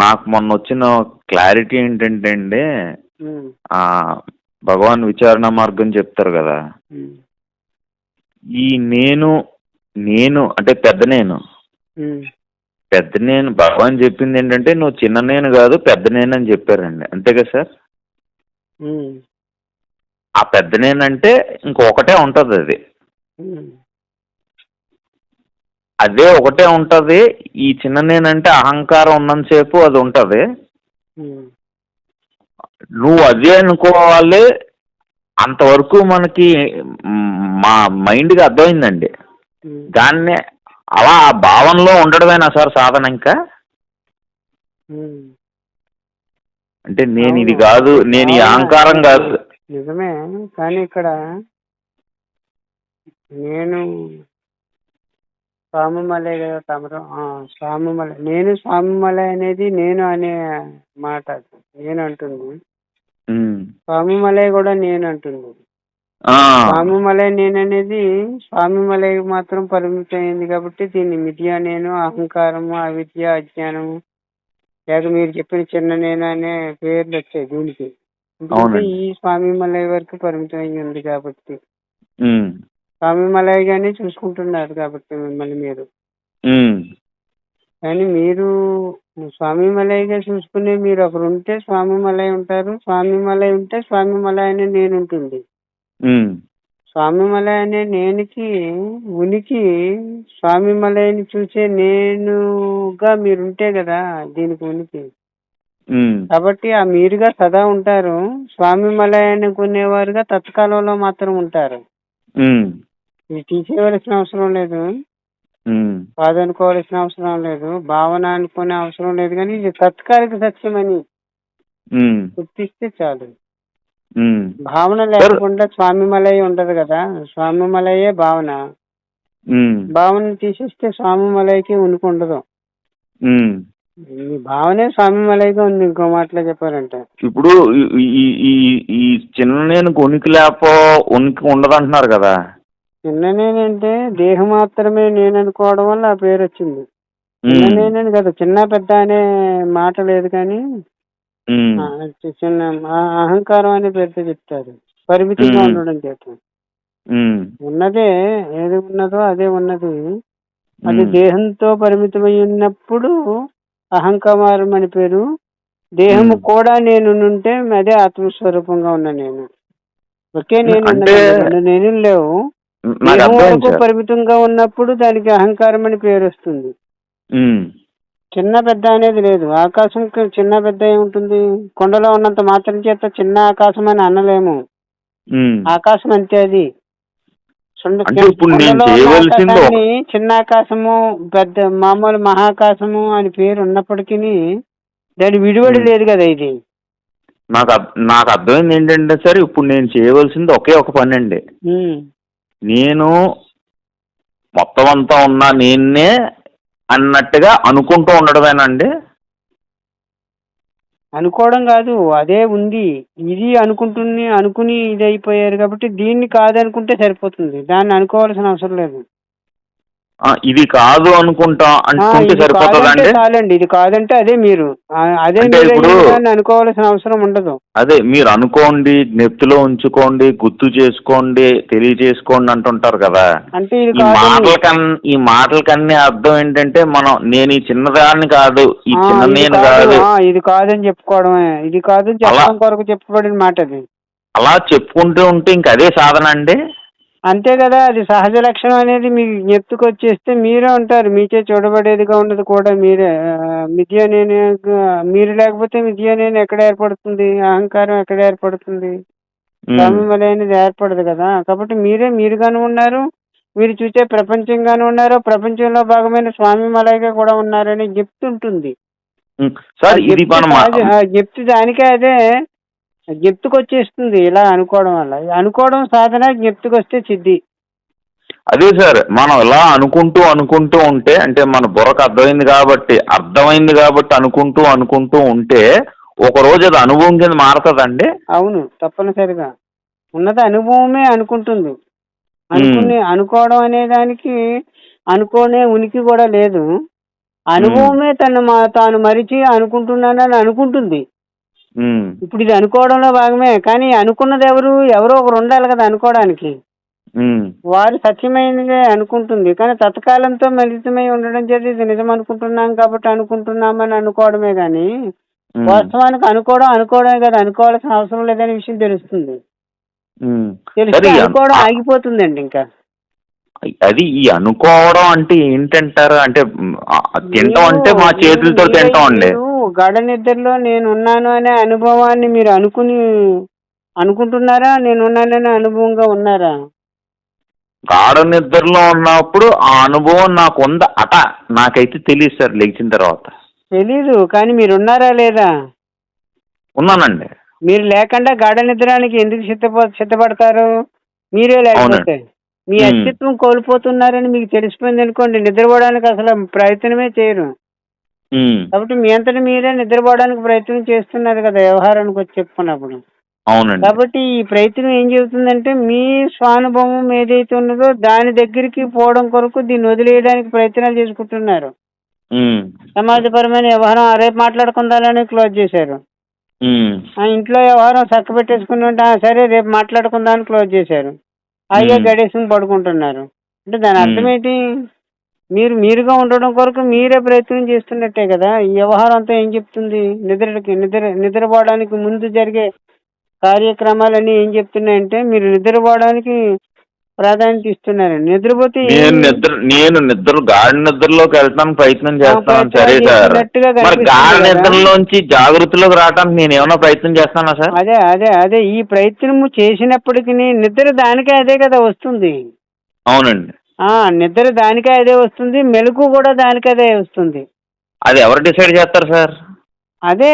నాకు మొన్న వచ్చిన క్లారిటీ ఏంటంటే అండి, ఉమ్, ఆ భగవాన్ విచారణ మార్గం చెప్తారు కదా. ఉమ్, ఈ నేను నేను అంటే ఉమ్, పెద్ద నేను భగవాన్ చెప్పింది ఏంటంటే నువ్వు చిన్న నేను కాదు పెద్ద నేను అని చెప్పారండి, అంతే కదా సార్. ఉమ్, ఆ పెద్ద నేను అంటే ఇంకొకటే ఉంటుంది, అది ఉమ్, అదే ఒకటే ఉంటుంది. ఈ చిన్న నేనంటే అహంకారం ఉన్నంతసేపు అది ఉంటుంది. ఉమ్, నువ్వు అదే అనుకోవాలి, అంతవరకు మనకి మా మైండ్కి అర్థమైందండి. ఉమ్, దాన్నే అలా ఆ భావనలో ఉండడమేనా సార్ సాధన ఇంకా? ఉమ్. అంటే నేను ఇది అవును, కాదు, అది నేను ఈ భావన అహంకారం కాదు. నిజమే. కానీ ఇక్కడ నేను స్వామిమలై కదా తమరు, స్వామిమలై, నేను స్వామిమలై అనేది నేను అనే మాట, అది నేను అంటుంది. ఉమ్. స్వామిమలై కూడా నేను అంటుంది. ఆ, స్వామిమలై నేను అనేది స్వామిమలై మాత్రం పరిమితమైంది కాబట్టి దీన్ని మిథ్యా నేను, అహంకారము, అవిద్య, అజ్ఞానము, లేక మీరు చెప్పిన చిన్న నేను అనే పేర్లు వచ్చాయి దీనికి. ఎందుకంటే అవునండి. ఈ స్వామిమలై వరకు పరిమితమై ఉంది కాబట్టి, ఉమ్, స్వామిమలైగానే చూసుకుంటున్నారు కాబట్టి మిమ్మల్ని మీరు. ఉమ్, కానీ మీరు స్వామిమలైగా చూసుకునే మీరు ఒకరు ఉంటే స్వామిమలై ఉంటారు, స్వామిమలై ఉంటే స్వామిమలై అనే నేను ఉంటుంది. ఉమ్, స్వామిమలై అనే నేనికి ఉనికి స్వామిమలైని చూసే నేనుగా మీరుంటే కదా దీనికి ఉనికి. ఉమ్, కాబట్టి ఆ మీరుగా సదా ఉంటారు, స్వామిమలై అనుకునేవారుగా తత్కాలంలో మాత్రం ఉంటారు. ఉమ్, ఇది తీసేయవలసిన అవసరం లేదు, ఉమ్, కాదనుకోవాల్సిన అవసరం లేదు, భావన అనుకునే అవసరం లేదు. కానీ ఇది తత్కాలిక సత్యమని ఉమ్, గుర్తిస్తే చాలు. ఉమ్. భావన సార్, లేకుండా స్వామిమలై ఉండదు కదా, స్వామిమలయే భావన. ఉమ్, భావన తీసేస్తే స్వామిమలైకి ఉనికి ఉండదు. ఉమ్. ఈ భావనే స్వామిమలైగా ఉంది ఇంకో మాటలో చెప్పారంటే. ఇప్పుడు ఈ ఈ ఈ ఈ చిన్న నేను ఉనికి ఉండదంటున్నారు కదా. చిన్న నేనంటే దేహం మాత్రమే నేను అనుకోవడం వల్ల ఆ పేరు వచ్చింది. చిన్న ఉమ్, నేనని కదా, చిన్న పెద్ద అనే మాట లేదు. కానీ ఉమ్, చిన్న అహంకారం అనే పేరుతో చెప్తారు, పరిమితంగా ఉమ్, ఉండడం చేత. ఉమ్, ఉన్నదే ఏది ఉన్నదో అదే ఉన్నది. అది ఉమ్, దేహంతో పరిమితమై ఉన్నప్పుడు అహంకారం అని పేరు. దేహము ఉమ్. కూడా నేను ఉంటే అదే ఆత్మస్వరూపంగా ఉన్న నేను. ఒకే నేను అంటే ఉన్నదండి, రెండు నేను లేవు. నాకు దేహం అర్థమైంది వరకు సార్. పరిమితంగా ఉన్నప్పుడు దానికి అహంకారం అని పేరు వస్తుంది. ఉమ్, చిన్న పెద్ద అనేది లేదు. ఆకాశం చిన్న పెద్ద ఏముంటుంది, కొండలో ఉన్నంత మాత్రం చేత చిన్న ఆకాశం అని అనలేము. ఉమ్. ఆకాశం అంతే, అది అంటే ఇప్పుడు నేను కొండలో ఉన్న చేయవలసింది ఆకాశాన్ని చిన్న ఆకాశము, పెద్ద మామూలు మహాకాశము అని పేరు ఉన్నప్పటికీ దాని విడివడి లేదు కదా ఇది. నాకు అర్థమైంది ఏంటంటే సార్, ఇప్పుడు నేను చేయవలసింది ఒకే ఒక పని అండి. ఉమ్. నేను మొత్తం అంతా ఉన్నా నేనే అన్నట్టుగా అనుకుంటూ ఉండడమేనండి. అనుకోవడం కాదు, అదే ఉంది. ఇది అనుకుని ఇది అయిపోయారు కాబట్టి దీన్ని కాదనుకుంటే సరిపోతుంది, దాన్ని అనుకోవాల్సిన అవసరం లేదు. ఇది కాదు అనుకుంటే ఇది కాదంటే సరిపోతుందండి. చాలండి. ఇది కాదంటే అదే మీరు, అదే అంటే మీరు ఇప్పుడు అయ్యింది, కానీ అనుకోవాల్సిన అవసరం ఉండదు. అదే మీరు అనుకోండి, నెత్తిలో ఉంచుకోండి, గుర్తు చేసుకోండి, తెలియజేసుకోండి అంటుంటారు కదా. అంటే ఇది ఈ కాదని, ఈ మాటలకన్నీ అర్థం ఏంటంటే నేను ఈ చిన్నదాన్ని కాదు, ఈ చిన్న ఇది నేను కాదు, కాదు, ఇది కాదని చెప్పుకోవడమే. ఇది కాదని అలా చెప్పడం కొరకు చెప్పబడిన మాట అది. అలా చెప్పుకుంటూ ఉంటే ఇంక అదే సాధన అండి. అంతే కదా, అది సహజ లక్షణం అనేది మీకు జ్ఞప్తికి వచ్చేస్తే మీరే ఉంటారు. మీచే చూడబడేదిగా ఉన్నది కూడా మీరే. మిథ్య నేను, మీరు లేకపోతే మిథ్య నేను ఎక్కడ ఏర్పడుతుంది, అహంకారం ఎక్కడ ఏర్పడుతుంది, స్వామిమలై అనేది ఏర్పడదు కదా. కాబట్టి మీరే మీరుగాను ఉన్నారు, మీరు చూసే ప్రపంచంగాను ఉన్నారు, ప్రపంచంలో భాగమైన స్వామిమలైగా కూడా ఉన్నారని చెప్తుంటుంది. సార్ ఇది మనం చెప్తే దానికే అదే జ్ఞప్తికి వచ్చేస్తుంది. ఇలా అనుకోవడం వల్ల, అనుకోవడం సాధన, జ్ఞప్తికి వస్తే సిద్ధి. అదే సార్, మనం ఇలా అనుకుంటూ ఉంటే, అంటే మన బుర్రకు అర్థమైంది కాబట్టి అనుకుంటూ ఉంటే ఒక రోజు అది అనుభవం కింద మారుతుందండి. అవును, తప్పనిసరిగా ఉన్నది అనుభవమే అనుకుంటుంది. అనుకోవడం అనే దానికి అనుకోనే ఉనికి కూడా లేదు. అనుభవమే తాను మరిచి అనుకుంటున్నానని అనుకుంటుంది. ఇప్పుడు ఇది అనుకోవడంలో భాగమే. కానీ అనుకున్నది ఎవరో ఒకరు ఉండాలి కదా అనుకోవడానికి. వారు సత్యమైనదే అనుకుంటుంది. కానీ తత్కాలంతో మిళితమై ఉండడం చేత ఇది నిజం అనుకుంటున్నాం కాబట్టి అనుకుంటున్నామని అనుకోవడమే కానీ వాస్తవానికి అనుకోవడమే కదా, అనుకోవాల్సిన అవసరం లేదనే విషయం తెలుస్తుంది. తెలిస్తే అనుకోవడం ఆగిపోతుందండి. ఇంకా అది ఈ అనుకోవడం అంటే ఏంటంటారు? అంటే తింటాం అంటే మా చేతులతో తింటాం అండి. గాఢ నిద్రలో నేనున్నాను అనే అనుభవాన్ని మీరు అనుకుంటున్నారా? నేనున్నాననే అనుభవంగా ఉన్నారా? గాఢ నిద్రలో ఉన్నప్పుడు ఆ అనుభవం నాకు ఉందా నాకైతే తెలియదు సార్. లేచిన తర్వాత తెలీదు. కానీ మీరు ఉన్నారా లేదా? ఉన్నానండి. మీరు లేకుండా గాఢ నిద్రానికి ఎందుకు సిద్ధపడతారు? మీరే లేకపోతే మీ అస్తిత్వం కోల్పోతున్నారని మీకు తెలిసిపోయింది అనుకోండి, నిద్రపోవడానికి అసలు ప్రయత్నమే చేయరు. కాబట్టి మీ అంతటి మీరే నిద్రపోవడానికి ప్రయత్నం చేస్తున్నారు కదా వ్యవహారానికి వచ్చి చెప్పుకున్నప్పుడు. అవునండి. కాబట్టి ఈ ప్రయత్నం ఏం చెబుతుందంటే మీ స్వానుభవం ఏదైతే ఉన్నదో దాని దగ్గరికి పోవడం కొరకు దీన్ని వదిలేయడానికి ప్రయత్నాలు చేసుకుంటున్నారు. సమాజపరమైన వ్యవహారం రేపు మాట్లాడుకుందాలని క్లోజ్ చేశారు. ఇంట్లో వ్యవహారం చక్క పెట్టేసుకుని ఉంటే సరే రేపు మాట్లాడుకుందామని క్లోజ్ చేశారు. అయ్యే గడేసుకుని పడుకుంటున్నారు. అంటే దాని అర్థం ఏంటి? మీరుగా ఉండడం కొరకు మీరే ప్రయత్నం చేస్తున్నట్టే కదా. ఈ వ్యవహారం అంతా ఏం చెప్తుంది? నిద్రపోవడానికి ముందు జరిగే కార్యక్రమాలన్నీ ఏం చెప్తున్నాయంటే మీరు నిద్రపోవడానికి ప్రాధాన్యత ఇస్తున్నారండి. నిద్రపోతే నేను గాఢ నిద్రలోకి వెళ్ళడానికి ప్రయత్నం చేస్తాను. సరే సార్, మరి గాఢ నిద్రలోంచి జాగృతిలోకి రావడానికి నేను ఏమైనా ప్రయత్నం చేస్తానా సార్? అదే ఈ ప్రయత్నము చేసినప్పటికీ నిద్ర దానికే అదే కదా వస్తుంది. అవునండి. నిద్ర దానికే అదే వస్తుంది, మెలకు కూడా దానికే అదే వస్తుంది. అది ఎవరు డిసైడ్ చేస్తారు సార్? అదే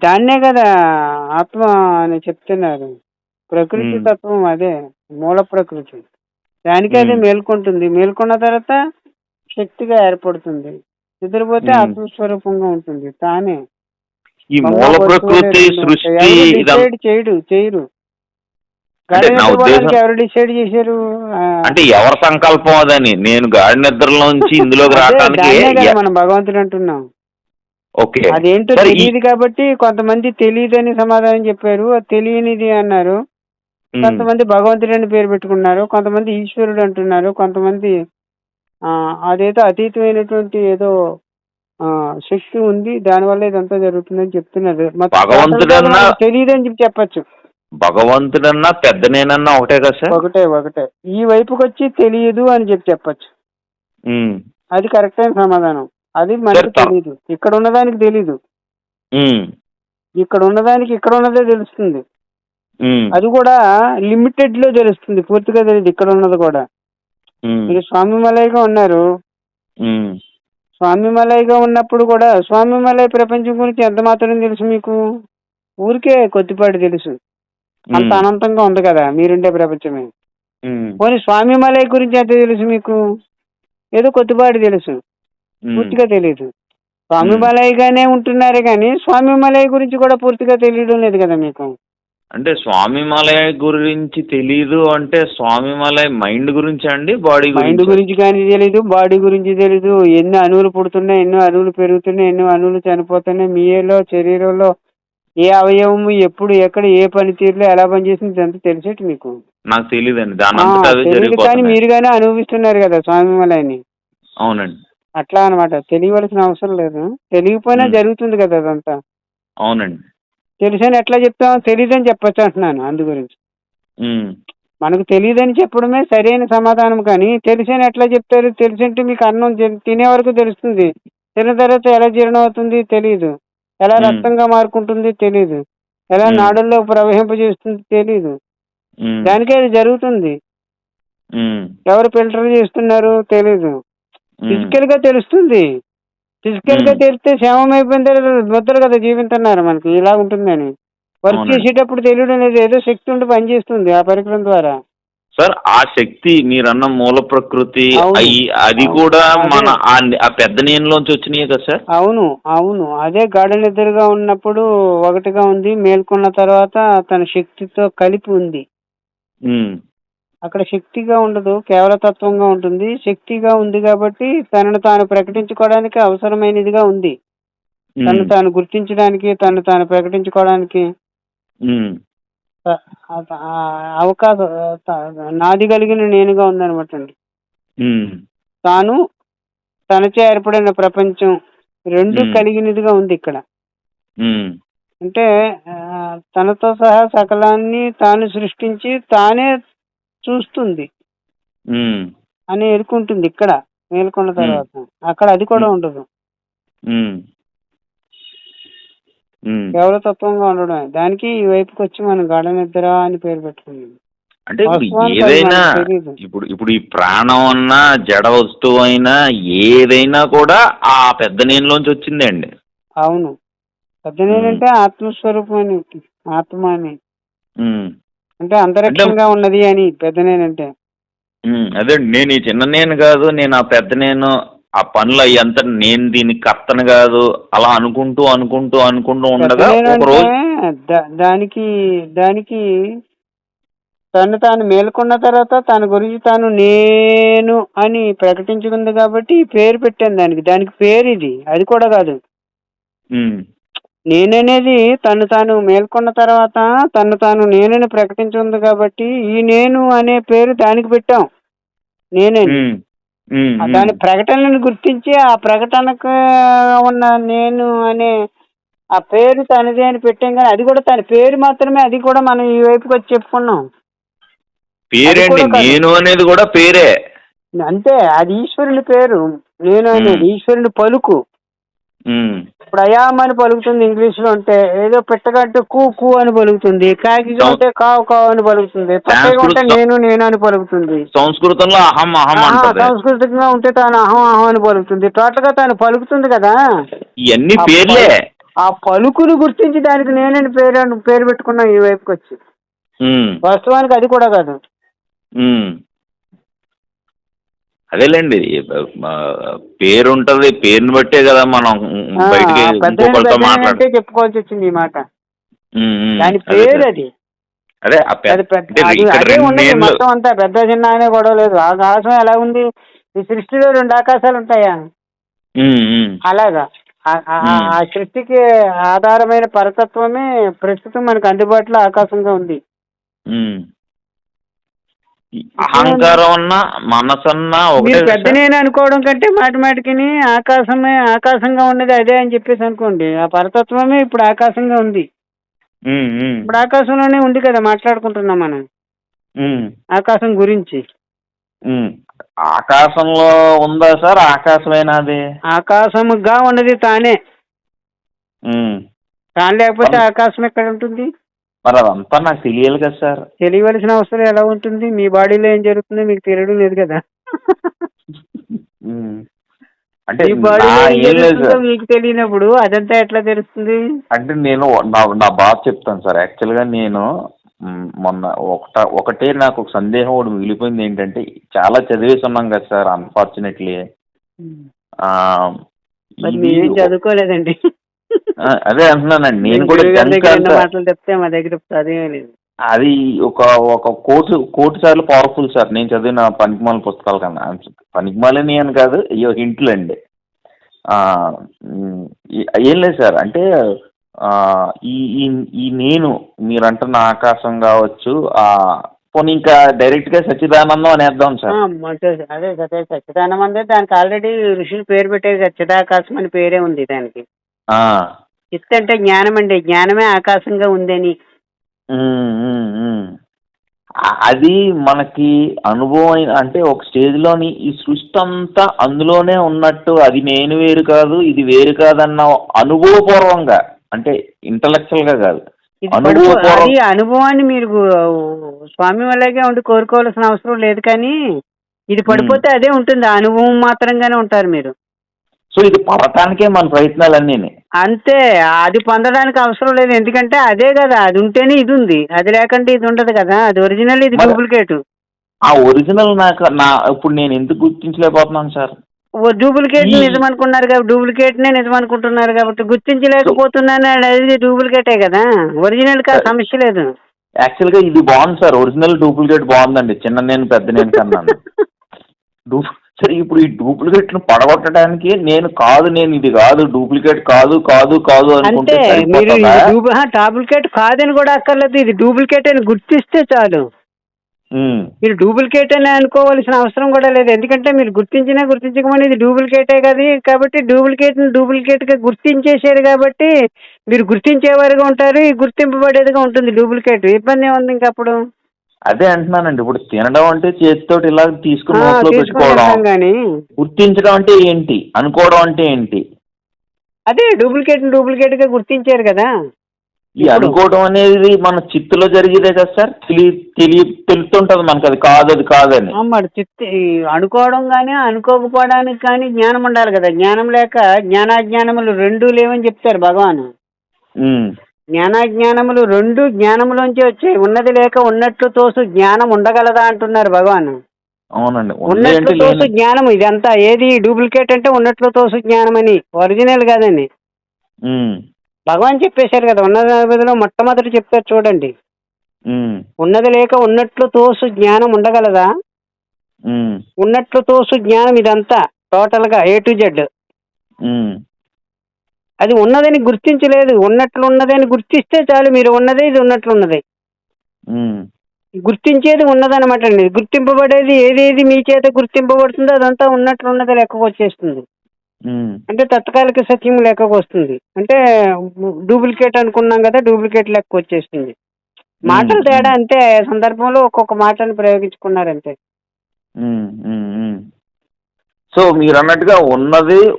దాన్నే కదా ఆత్మ అని చెప్తున్నారు. ప్రకృతి తత్వం అదే మూల ప్రకృతి. దానికి అదే మేల్కొంటుంది. మేల్కొన్న తర్వాత శక్తిగా ఏర్పడుతుంది. నిద్రపోతే ఆత్మస్వరూపంగా ఉంటుంది తానే. ఈ మూల ప్రకృతి సృష్టి చేయరు. ఎవరు డిసైడ్ చేశారు? అంటే ఎవరి సంకల్పం అదని. నేను గాఢ నిద్రలోంచి ఇందులోకి రావడానికి మనం భగవంతుడు అంటున్నాం. ఓకే, అదేంటో తెలియదు కాబట్టి కొంతమంది తెలియదని సమాధానం చెప్పారు. తెలియనిది అన్నారు. కొంతమంది భగవంతుడు అని పేరు పెట్టుకున్నారు. కొంతమంది ఈశ్వరుడు అంటున్నారు. కొంతమంది అదేదో అతీతమైనటువంటి ఏదో శక్తి ఉంది, దానివల్ల ఇదంతా జరుగుతుందని చెప్తున్నారు. తెలియదని చెప్పచ్చు. భగవంతుడన్నా పెద్ద నేనన్నా ఒకటే కదా సార్? ఒకటే. ఈ వైపుకి వచ్చి తెలియదు అని చెప్పచ్చు. అది కరెక్ట్ అయిన సమాధానం. అది మనకి తెలీదు. ఇక్కడ ఉన్నదానికి తెలీదు. ఇక్కడ ఉన్నదానికి ఇక్కడ ఉన్నదే తెలుస్తుంది. అది కూడా లిమిటెడ్ లో తెలుస్తుంది, పూర్తిగా తెలియదు ఇక్కడ ఉన్నది కూడా. మీరు స్వామిమలైగా ఉన్నారు. స్వామిమలైగా ఉన్నప్పుడు కూడా స్వామిమలై ప్రపంచం గురించి ఎంత మాత్రం తెలుసు మీకు? ఊరికే కొద్దిపాటి తెలుసు. అంత అనంతంగా ఉంది కదా మీరుండే ప్రపంచమే. పోనీ స్వామిమలై గురించి ఎంత తెలుసు మీకు? ఏదో కొద్దిపాటి తెలుసు, పూర్తిగా తెలియదు. స్వామిమలైగానే ఉంటున్నారు కానీ స్వామిమలై గురించి కూడా పూర్తిగా తెలియడం లేదు కదా మీకు. అంటే స్వామిమలై గురించి తెలీదు అంటే స్వామిమలై మైండ్ గురించి అండి, మైండ్ గురించి కానీ తెలీదు, బాడీ గురించి తెలీదు. ఎన్ని అణువులు పుడుతున్నాయి, ఎన్నో అణువులు పెరుగుతున్నాయి, ఎన్నో అణువులు చనిపోతున్నాయి. మీలో శరీరంలో ఏ అవయవము ఎప్పుడు ఎక్కడ ఏ పనితీరులో ఎలా పనిచేసింది అంతా తెలిసేటి మీకు? నాకు తెలియదండి. కానీ మీరు కానీ అనుభవిస్తున్నారు కదా స్వామిమలైని. అవునండి. అట్లా అనమాట. తెలియవలసిన అవసరం లేదు. తెలియకపోయినా జరుగుతుంది కదా అదంతా. అవునండి. తెలుసని ఎట్లా చెప్తాం? తెలియదని చెప్పచ్చు అంటున్నాను. అందు గురించి మనకు తెలియదని చెప్పడమే సరైన సమాధానం. కానీ తెలుసని ఎట్లా చెప్తారు? తెలిసింటే మీకు అన్నం తినే వరకు తెలుస్తుంది. తిన్న తర్వాత ఎలా జీర్ణం అవుతుంది తెలియదు. ఎలా రక్తంగా మారుకుంటుంది తెలియదు. ఎలా నాడుల్లో ప్రవహింపజేస్తుంది తెలియదు. దానికే అది జరుగుతుంది. ఎవరు ఫిల్టర్ చేస్తున్నారు తెలీదు. ఫిజికల్ గా తెలుస్తుంది. ఫిజికల్ గా తెలిస్తే క్షేమం అయిపోయిన తర్వాత ముద్దలు కదా జీవిస్తున్నారు మనకి ఇలా ఉంటుందని. వర్క్ చేసేటప్పుడు తెలియడం లేదు. ఏదో శక్తి ఉండి పనిచేస్తుంది ఆ పరికరం ద్వారా. సార్ ఆ శక్తి మీరన్న మూల ప్రకృతి అది కూడా మన ఆ పెద్ద నేనులోంచి వచ్చినాయి కదా సార్? అవును. అదే గాఢ నిద్రగా ఉన్నప్పుడు ఒకటిగా ఉంది. మేల్కొన్న తర్వాత తన శక్తితో కలిపి ఉంది. అక్కడ శక్తిగా ఉండదు, కేవలతత్వంగా ఉంటుంది. శక్తిగా ఉంది కాబట్టి తనను తాను ప్రకటించుకోవడానికి అవసరమైనదిగా ఉంది. తను ఉమ్, తాను గుర్తించడానికి, తను తాను ప్రకటించుకోవడానికి ఉమ్, అవకాశం నాది కలిగిన నేనుగా ఉందన్నమాట అండి. ఉమ్, తాను తనచే ఏర్పడిన ప్రపంచం రెండు ఉమ్, కలిగినదిగా ఉంది ఇక్కడ. ఉమ్, అంటే తనతో సహా సకలాన్ని తాను సృష్టించి తానే చూస్తుంది ఉమ్, అని ఎరుకుంటుంది ఇక్కడ మేల్కొన్న ఉమ్, తర్వాత. అక్కడ అది కూడా ఉండదు. ఉమ్, ఉమ్. కేవలతత్వంగా ఉండడమే. దానికి ఈ వైపుకి వచ్చి మనం గాఢ నిద్ర అని పేరు పెట్టుకున్నాం. అంటే ఇప్పుడు వాస్తవానికి అది ఏదైనా, మనకు తెలియదు. ఇప్పుడు ఇప్పుడు ఈ ప్రాణం అన్నా జడ వస్తువు అయినా ఏదైనా కూడా ఆ పెద్ద నేనులోంచి వచ్చిందే అండి. అవును. పెద్ద ఉమ్, నేనంటే ఆత్మస్వరూపం అని, ఆత్మ అని, ఉమ్. అంటే అంటే అంతరిక్షంగా ఉన్నది అని పెద్ద నేనంటే. అదే నేను ఈ చిన్న నేను కాదు, నేను ఆ పెద్ద నేను, ఆ పనులు అయ్యంతా నేను దీనికి కర్తను కాదు, అలా అనుకుంటూ అనుకుంటూ అనుకుంటూ పెద్ద ఉండగా ఒక నేనంటే రోజు. దానికి దానికి తను తాను మేల్కొన్న తర్వాత తన గురించి తాను నేను అని ప్రకటించుకుంది కాబట్టి ఈ పేరు పెట్టాను దానికి. దానికి పేరు ఇది, అది కూడా కాదు. ఉమ్, నేననేది తను తాను మేల్కొన్న తర్వాత తను తాను నేనని ప్రకటించుకుంది కాబట్టి ఈ నేను అనే పేరు దానికి పెట్టాం, నేనని. ఉమ్, ఉమ్, ఉమ్. దాని ప్రకటనను గుర్తించి ఆ ప్రకటనకు ఉన్న నేను అనే ఆ పేరు తనదే అని పెట్టాం. కానీ అది కూడా తన పేరు మాత్రమే. అది కూడా మనం ఈ వైపుకి వచ్చి చెప్పుకున్నాం. అది పేరేండి, కూడా కాదు. నేను అనేది కూడా పేరే. అంతే, అది ఈశ్వరుని పేరు. నేను ఉమ్, అనేది ఈశ్వరుని పలుకు. ఉమ్. ఇప్పుడు అయామ్ అని పలుకుతుంది ఇంగ్లీష్ లో. అంటే ఏదో పెట్టగంటే కూ కూ అని పలుకుతుంది, కాకిగా సం- ఉంటే కావు కావు అని పలుకుతుంది, పట్టగా ఉంటే సంస్కృత నేను నేను అని పలుకుతుంది. సంస్కృతంలో అహం అహం అంటది. సంస్కృతికంగా ఉంటే తాను అహం అహం అని పలుకుతుంది. టోటల్ గా తాను పలుకుతుంది కదా. ఇవన్నీ ఆ పేర్లే. ఆ పలుకును గుర్తించి దానికి నేనని పేరు పెట్టుకున్నాం ఈ వైపుకి వచ్చి. ఉమ్, వాస్తవానికి అది కూడా కాదు. ఉమ్. అదేలేండి, పేరు ఉంటది, పేరుని బట్టే కదా మనం బయటికి ఇంకొకరితో మాట్లాడు. అంటే చెప్పుకోవాల్సి వచ్చింది ఈ మాట. ఉమ్, ఉమ్. దాని అదే పేరు సార్. అది. అదే ఆ అది అంటే అది ఇక్కడ అదే ఉన్నది రెండేళ్ళు. మొత్తం అంతా. పెద్ద చిన్న అనే గొడవ లేదు. ఆకాశం ఎలా ఉంది? ఈ సృష్టిలో రెండు ఆకాశాలు ఉంటాయా? ఉమ్, ఉమ్, అలాగా ఉమ్, ఆ సృష్టికి ఆధారమైన పరతత్వమే ప్రస్తుతం మనకు అందుబాటులో ఆకాశంగా ఉంది. ఉమ్. ఈ అహంకారం అన్నా మనసు అన్నా ఒకటే మీరు కదా పెద్ద సార్. నేను అనుకోవడం కంటే మాటిమాటికి ఆకాశమే ఆకాశంగా ఉన్నది అదే అని చెప్పేసి అనుకోండి. ఆ పరతత్వమే ఇప్పుడు ఆకాశంగా ఉంది. ఉమ్, ఉమ్, ఇప్పుడు ఆకాశంలోనే ఉంది కదా మాట్లాడుకుంటున్నాం మనం ఉమ్, ఆకాశం గురించి. ఉమ్. ఆకాశంలో ఉందా సార్ ఆకాశమేనా అది? ఆకాశముగా ఉన్నది తానే. ఉమ్. తాను లేకపోతే మరి ఆకాశం ఎక్కడ ఉంటుంది? మరి అదంతా నాకు తెలియాలి కదా సార్. తెలియవలసిన అవసరం ఎలా ఉంటుంది? మీ బాడీలో ఏం జరుగుతుందో మీకు తెలియడం లేదు కదా. ఉమ్. అంటే మీ నా బాడీలో ఏం ఏం లేదు జరుగుతుందో సార్. మీకు తెలియనప్పుడు అదంతా ఎట్లా తెలుస్తుంది? అంటే నేను నా బాధ చెప్తాను సార్. యాక్చువల్గా నేను మొన్న ఒకటే నాకు ఒక సందేహం ఒకటి మిగిలిపోయింది. ఏంటంటే చాలా చదివేసి ఉన్నాం కదా సార్ అన్ఫార్చునేట్లీ. మరి ఇది మీరేం చదువుకోలేదండి. అదే అంటున్నానండి, నేను కూడా గురువు గారి జంక్ దగ్గర ఎన్నో అంతా. మాటలు చెప్తే మా దగ్గర చదివే లేదు. అది ఒక ఒక కోటి సార్లు పవర్ఫుల్ సార్ నేను చదివిన పనికిమాల పుస్తకాల కన్నా. పనికిమాలని అని కాదు, అయ్యో హింట్లు అండి. ఆ, ఏం లేదు సార్. అంటే ఈ ఈ ఈ నేను మీరు అంటున్న ఆకాశం కావచ్చు, పోనీ ఇంకా డైరెక్ట్గా సచ్చిదానందం అనేద్దాం సార్. అదే అదే సచ్చిదానం అంటే దానికి ఆల్రెడీ ఋషులు పేరు పెట్టేది. సచ్చిదాకాశం అని పేరే ఉంది దానికి. ఆ, చిత్ అంటే జ్ఞానం అండి. జ్ఞానమే ఆకాశంగా ఉందని. అది మనకి అనుభవం అంటే ఒక స్టేజ్లోని ఈ సృష్టి అంతా అందులోనే ఉన్నట్టు, అది నేను వేరు కాదు ఇది వేరు కాదన్న అనుభవపూర్వంగా, అంటే ఇంటలెక్చువల్గా కాదు, ఇది అనుభవపూర్వం. అది అనుభవాన్ని మీరు స్వామి వల్లగే ఉండి కోరుకోవాల్సిన అవసరం లేదు. కానీ ఇది పడిపోతే అదే ఉంటుంది. ఆ అనుభవం మాత్రంగానే ఉంటారు మీరు. సో ఇది పడటానికే మన ప్రయత్నాలన్నీ. అంతే, అది పొందడానికి అవసరం లేదు. ఎందుకంటే అదే కదా, అది ఉంటేనే ఇది ఉంది. అది లేకుంటే ఇది ఉండదు కదా. అది ఒరిజినల్, ఇది డూప్లికేట్. ఆ ఒరిజినల్ ఇప్పుడు నేను ఎందుకు గుర్తించలేకపోతున్నాను సార్? డూప్లికేట్ నిజం అనుకున్నారు కాబట్టి, డూప్లికేట్ నే నిజం అనుకుంటున్నారు కాబట్టి గుర్తించలేకపోతున్నాను. అది డూప్లికేటే కదా, ఒరిజినల్ కా సమస్య లేదు. యాక్చువల్గా ఇది బాగుంది సార్, ఒరిజినల్ డూప్లికేట్ బాగుందండి, చిన్న నేను పెద్ద నేను కన్నాను. సరే ఇప్పుడు ఈ డూప్లికేట్ ను పడగొట్టడానికి నేను ఇది కాదు, డూప్లికేట్ కాదు కాదు కాదు అనుకుంటే అంటే మీరు సరిపోతుందా? ఇది డూప్లికేట్ కాదని కూడా అక్కర్లేదు, ఇది డూప్లికేట్ అని గుర్తిస్తే చాలు. మీరు డూప్లికేట్ అని అనుకోవాల్సిన అవసరం కూడా లేదు, ఎందుకంటే మీరు గుర్తించినా గుర్తించకపోయినా ఇది డూప్లికేటే కదా, కాబట్టి డూప్లికేట్గా గుర్తించేసారు కాబట్టి మీరు గుర్తించేవారుగా ఉంటారు, ఈ గుర్తింపబడేదిగా ఉంటుంది డూప్లికేట్. ఇబ్బంది ఏముంది ఇంక అప్పుడు? అదే అంటున్నానండి, ఇప్పుడు తినడం అంటే చేతితోటి ఇలా తీసుకుని నోట్లో తీసుకొని పెట్టుకోవడం, వెళ్తాం కానీ గుర్తించడం అంటే ఏంటి, అనుకోవడం అంటే ఏంటి? అదే డూప్లికేట్గా గుర్తించారు కదా. ఈ అనుకోవడం అనేది మన చిత్తులో జరిగేదే కదా సార్, తెలుస్తుంటది మనకు అది కాదని. మరి అనుకోవడం కానీ అనుకోకపోవడానికి కానీ జ్ఞానం ఉండాలి కదా, జ్ఞానం లేక జ్ఞానాజ్ఞానములు రెండూ లేవని చెప్తారు భగవాన్. జ్ఞానాజ్ఞానములు రెండు జ్ఞానములోంచి వచ్చాయి, ఉన్నది లేక ఉన్నట్లు తోసు జ్ఞానం ఉండగలదా అంటున్నారు భగవాన్. అవునండి, ఉన్నట్లు తోసు జ్ఞానం ఇదంతా, ఏది డూప్లికేట్ అంటే ఉన్నట్లు తోసు జ్ఞానం అని, ఒరిజినల్ కాదని భగవాన్ చెప్పేశారు కదా. ఉన్నది మొట్టమొదటి చెప్పారు చూడండి, ఉన్నది లేక ఉన్నట్లు తోసు జ్ఞానం ఉండగలదా, ఉన్నట్లు తోసు జ్ఞానం ఇదంతా టోటల్ గా A to Z. అది ఉన్నదని గుర్తించలేదు, ఉన్నట్లు ఉన్నదని గుర్తిస్తే చాలు, మీరు ఉన్నదే ఇది ఉన్నట్లున్నది. గుర్తించేది ఉన్నదనమాట అండి, గుర్తింపబడేది ఏదేది మీ చేత గుర్తింపబడుతుందో అదంతా ఉన్నట్లున్నది లెక్కకు వచ్చేస్తుంది. అంటే తత్కాలిక సత్యం లెక్కకు వస్తుంది, అంటే డూప్లికేట్ అనుకున్నాం కదా, డూప్లికేట్ లెక్క వచ్చేస్తుంది. మాటలు తేడా అంతే, సందర్భంలో ఒక్కొక్క మాటను ప్రయోగించుకున్నారంతే. సో మీరు అన్నట్టుగా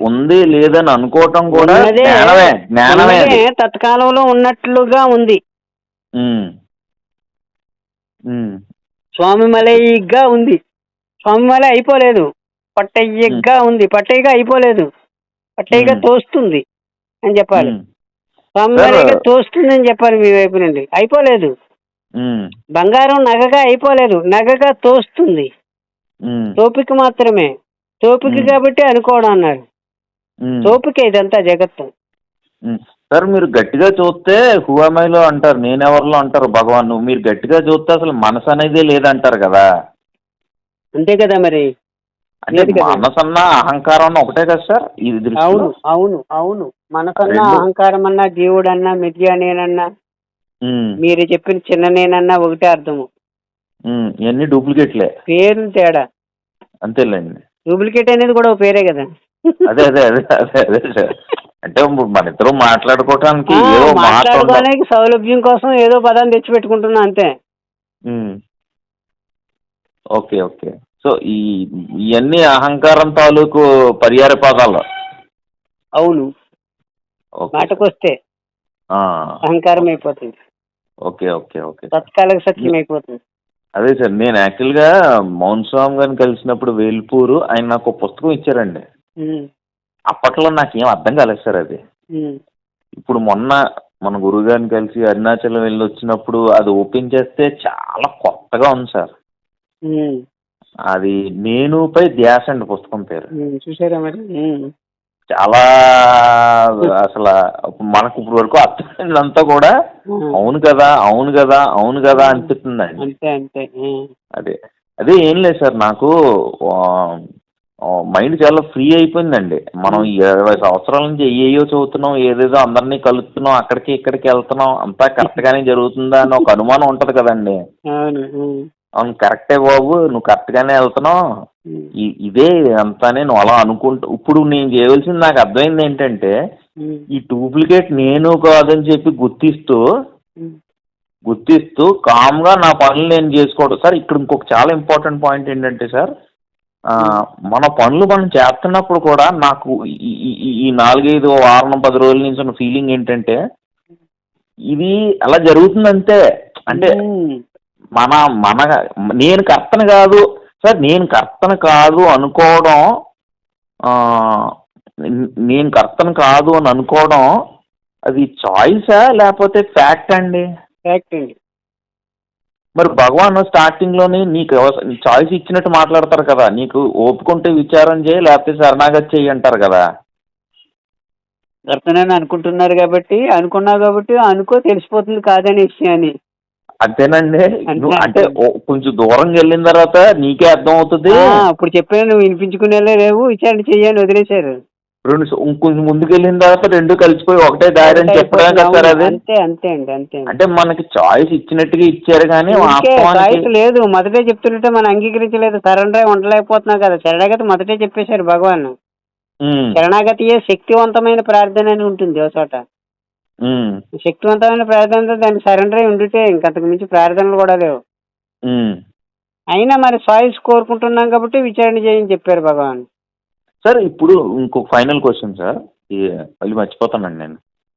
ఉంది లేదని అనుకోవటం కూడా జ్ఞానమే. తత్కాలంలో ఉన్నట్లుగా ఉంది, స్వామిమలైగా ఉంది, స్వామిమలై అయిపోలేదు, పట్టయ్యగా ఉంది, పట్టయ్యగా అయిపోలేదు, పట్టయ్యగా తోస్తుంది అని చెప్పాలి, స్వామిమలైగా తోస్తుంది అని చెప్పాలి మీ వైపు నుండి. అయిపోలేదు, బంగారం నగగా అయిపోలేదు, నగగా తోస్తుంది, తోపిక మాత్రమే, తోపిక కాబట్టి అనుకోవడం అన్నారు, తోపిక ఇదంతా జగత్తు. సార్ మీరు గట్టిగా చూస్తే హువమైలో అంటారు, నేనెవరిలో అంటారు భగవాన్, మీరు గట్టిగా చూస్తే అసలు మనసు అనేదే లేదంటారు కదా. అంతే కదా మరి, అంటే మనసు అన్న అహంకారం అన్న ఒకటే కదా సార్ ఇది దృష్టిలో? అవును అవును అవును, మనసన్నా అహంకారం అన్నా జీవుడన్నా మిథ్యా నేనన్నా మీరు చెప్పిన చిన్న నేనన్నా ఒకటే అర్థము. ఇవన్నీ డూప్లికేట్లే, పేరు తేడా అంతేలేండి. డూప్లికేట్ అనేది కూడా ఒక పేరే కదా. అదే అదే అదే అదే అదే సార్, అంటే మన ఇద్దరు మాట్లాడుకోవటానికి మాట్లాడుకోవడానికి సౌలభ్యం కోసం ఏదో పదాన్ని తెచ్చిపెట్టుకుంటున్నా అంతే. ఓకే ఓకే, సో ఇవన్నీ అహంకారం తాలూకు పరిహార పదాలు. అవును, మాటకొస్తే అహంకారం అయిపోతుంది. ఓకే ఓకే ఓకే, తత్కాలిక సత్యం అయిపోతుంది. అదే సార్, నేను యాక్చువల్గా మౌన్ స్వామి గారిని కలిసినప్పుడు వేల్పూరు ఆయన నాకు ఒక పుస్తకం ఇచ్చారండి. అప్పట్లో నాకేం అర్థం కాలేదు సార్ అది. ఇప్పుడు మొన్న మన గురువు గారిని కలిసి అరుణాచలం వెళ్ళి వచ్చినప్పుడు అది ఓపెన్ చేస్తే చాలా కొత్తగా ఉంది సార్. అది నేనుపై ధ్యాస అండి పుస్తకం పేరు. చూసారా మరి, చాలా అసలు మనకు ఇప్పుడు వరకు అర్థమైందంతా కూడా అవును కదా అవును కదా అవును కదా అనిపిస్తుందండి. అదే అదే ఏం లేదు సార్, నాకు మైండ్ చాలా ఫ్రీ అయిపోయిందండి. మనం 20 సంవత్సరాల నుంచి ఏయో చదువుతున్నాం, ఏదేదో అందరినీ కలుస్తున్నాం, అక్కడికి ఇక్కడికి వెళ్తున్నాం, అంతా కరెక్ట్గానే జరుగుతుందా అని ఒక అనుమానం ఉంటుంది కదండి. అవును కరెక్టే బాబు, నువ్వు కరెక్ట్గానే వెళ్తున్నావు, ఇదే అంతానే నువ్వు అలా అనుకుంటూ. ఇప్పుడు నేను చేయవలసింది, నాకు అర్థమైంది ఏంటంటే ఈ డూప్లికేట్ నేను కాదని చెప్పి గుర్తిస్తూ కామ్గా నా పనులు నేను చేసుకోవడం. సార్ ఇక్కడ ఇంకొక చాలా ఇంపార్టెంట్ పాయింట్ ఏంటంటే సార్, మన పనులు మనం చేస్తున్నప్పుడు కూడా నాకు ఈ 4-5 వారం 10 రోజుల నుంచి ఉన్న ఫీలింగ్ ఏంటంటే ఇది అలా జరుగుతుందంతే. అంటే నేను కర్తన కాదు సార్, నేను కర్తన కాదు అనుకోవడం, నేను కర్తన కాదు అని అనుకోవడం అది చాయిసా లేకపోతే ఫ్యాక్ట్ అండి? ఫ్యాక్ట్ అండి. మరి భగవాన్ స్టార్టింగ్లోనే నీకు చాయిస్ ఇచ్చినట్టు మాట్లాడతారు కదా, నీకు ఓపుకుంటే విచారం చేయి లేకపోతే శరణాగతి చెయ్యి అంటారు కదా. కర్తనని అనుకుంటున్నారు కాబట్టి, అనుకున్నావు కాబట్టి అనుకో తెలిసిపోతుంది కాదనే విషయాన్ని. అంతేనండి. నువ్వు అంటే అంతే. కొంచెం దూరంగా వెళ్ళిన తర్వాత నీకే అర్థం అవుతుంది. అప్పుడు చెప్పాను, నువ్వు వినిపించుకునేలా లేవు, విచారణ చెయ్యని వదిలేశారు. ఇంకొంచెం ముందుకు వెళ్ళిన తర్వాత రెండు కలిసిపోయి ఒకటే దారి ఒకటి అని చెప్పడమే అయిపోతుంది. కదా సార్ అవును, అది. అంతే అంతే అండి, అంతే అండి. అంటే మనకి చాయిస్ ఇచ్చినట్టుగా ఇచ్చారు కానీ ఊరికే వాస్తవానికి. చాయిస్ లేదు, మొదటే చెప్తుంటే మనం అంగీకరించలేదు, సరెండర్ ఉండలేకపోతున్నాం కదా. శరణాగతి మొదటే చెప్పేశారు భగవాన్. ఉమ్, శరణాగతియే శక్తివంతమైన ప్రార్థన అని ఉంటుంది ఒక చోట. ఉమ్, శక్తివంతమైన ప్రార్థనతో దానికి సరెండర్ అయి ఉండితే ఇంకంతకు మించి ప్రార్థనలు కూడా లేవు. ఉమ్. అయినా మరి చాయిస్ కోరుకుంటున్నాం కాబట్టి విచారణ చేయని చెప్పారు భగవాన్. సార్ ఇప్పుడు ఇంకొక ఫైనల్ క్వశ్చన్ సార్. మళ్ళీ మర్చిపోతానండి నేను.